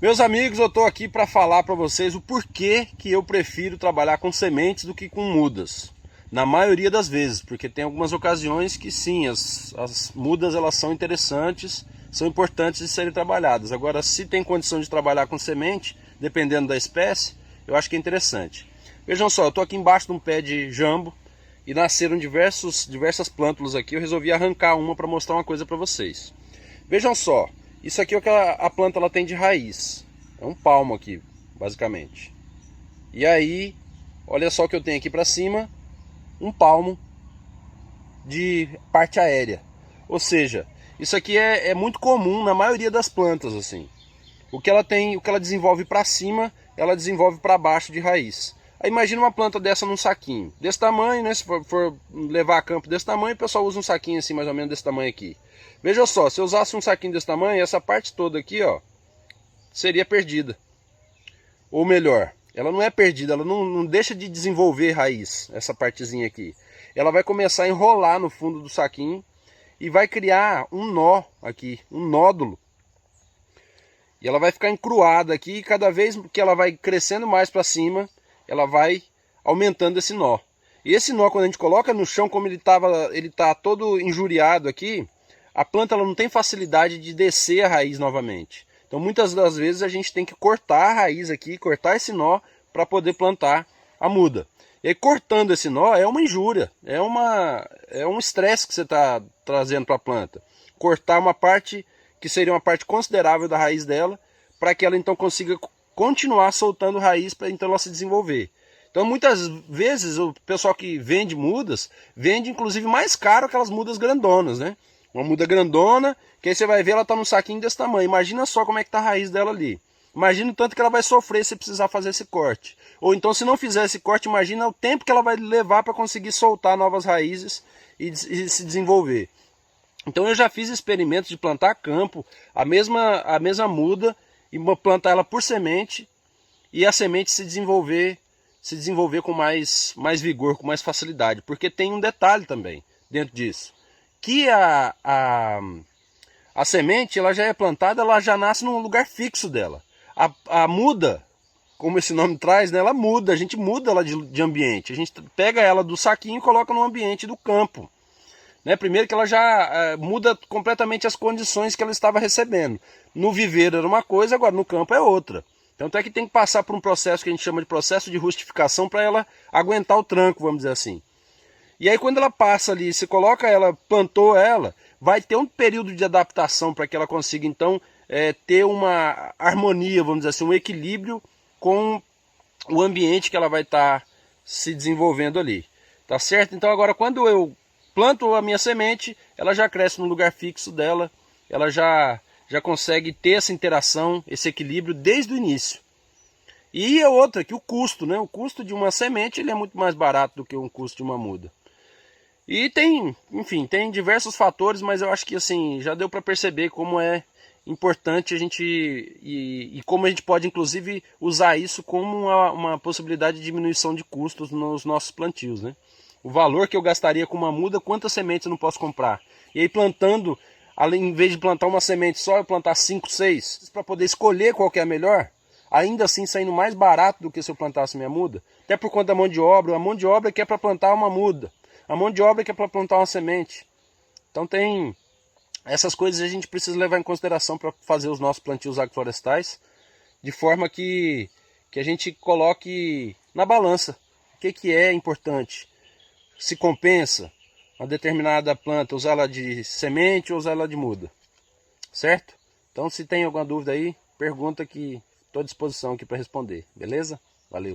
Meus amigos, eu estou aqui para falar para vocês o porquê que eu prefiro trabalhar com sementes do que com mudas. Na maioria das vezes, porque tem algumas ocasiões que sim, as mudas elas são interessantes, são importantes de serem trabalhadas. Agora, se tem condição de trabalhar com semente, dependendo da espécie, eu acho que é interessante. Vejam só, eu estou aqui embaixo de um pé de jambo e nasceram diversas plântulas aqui. Eu resolvi arrancar uma para mostrar uma coisa para vocês. Vejam só. Isso aqui é o que a planta ela tem de raiz. É um palmo aqui, basicamente. E aí, olha só o que eu tenho aqui para cima. Um palmo de parte aérea. Ou seja, isso aqui é muito comum na maioria das plantas, assim. O que ela desenvolve para cima, ela desenvolve para baixo de raiz. Aí imagina uma planta dessa num saquinho. Desse tamanho, né? Se for levar a campo desse tamanho, o pessoal usa um saquinho assim, mais ou menos desse tamanho aqui. Veja só, se eu usasse um saquinho desse tamanho, essa parte toda aqui, ó, seria perdida. Ou melhor, ela não é perdida, ela não deixa de desenvolver raiz, essa partezinha aqui. Ela vai começar a enrolar no fundo do saquinho e vai criar um nó aqui, um nódulo. E ela vai ficar encruada aqui e cada vez que ela vai crescendo mais para cima, ela vai aumentando esse nó. E esse nó, quando a gente coloca no chão, como ele tá todo injuriado aqui, a planta ela não tem facilidade de descer a raiz novamente. Então muitas das vezes a gente tem que cortar a raiz aqui, cortar esse nó para poder plantar a muda. E aí, cortando esse nó é uma injúria, é um estresse que você está trazendo para a planta. Cortar uma parte que seria uma parte considerável da raiz dela, para que ela então consiga continuar soltando raiz para então ela se desenvolver. Então muitas vezes o pessoal que vende mudas, vende inclusive mais caro aquelas mudas grandonas, né? Uma muda grandona, que aí você vai ver ela tá num saquinho desse tamanho. Imagina só como é que tá a raiz dela ali. Imagina o tanto que ela vai sofrer se precisar fazer esse corte. Ou então se não fizer esse corte, imagina o tempo que ela vai levar para conseguir soltar novas raízes e se desenvolver. Então eu já fiz experimentos de plantar a campo, a mesma muda, e plantar ela por semente, e a semente se desenvolver com mais vigor, com mais facilidade. Porque tem um detalhe também dentro disso. Que a semente ela já é plantada, ela já nasce num lugar fixo dela. A muda, como esse nome traz, né, ela muda, a gente muda ela de ambiente. A gente pega ela do saquinho e coloca no ambiente do campo. Né? Primeiro que ela já muda completamente as condições que ela estava recebendo. No viveiro era uma coisa, agora no campo é outra. Tanto é que tem que passar por um processo que a gente chama de processo de rustificação para ela aguentar o tranco, vamos dizer assim. E aí quando ela passa ali, você coloca ela, plantou ela, vai ter um período de adaptação para que ela consiga então ter uma harmonia, vamos dizer assim, um equilíbrio com o ambiente que ela vai estar se desenvolvendo ali. Tá certo? Então agora quando eu planto a minha semente, ela já cresce no lugar fixo dela, ela já consegue ter essa interação, esse equilíbrio desde o início. E a outra, que o custo, né? O custo de uma semente ele é muito mais barato do que o custo de uma muda. E tem, enfim, tem diversos fatores, mas eu acho que assim, já deu para perceber como é importante a gente e como a gente pode inclusive usar isso como uma possibilidade de diminuição de custos nos nossos plantios, né? O valor que eu gastaria com uma muda, quantas sementes eu não posso comprar? E aí plantando, em vez de plantar uma semente só, eu plantar 5, 6, para poder escolher qual que é a melhor, ainda assim saindo mais barato do que se eu plantasse minha muda, até por conta da mão de obra, a mão de obra que é para plantar uma muda, a mão de obra que é para plantar uma semente. Então tem essas coisas a gente precisa levar em consideração para fazer os nossos plantios agroflorestais, de forma que a gente coloque na balança o que é importante. Se compensa uma determinada planta usar ela de semente ou usar ela de muda, certo? Então se tem alguma dúvida aí, pergunta que estou à disposição aqui para responder, beleza? Valeu!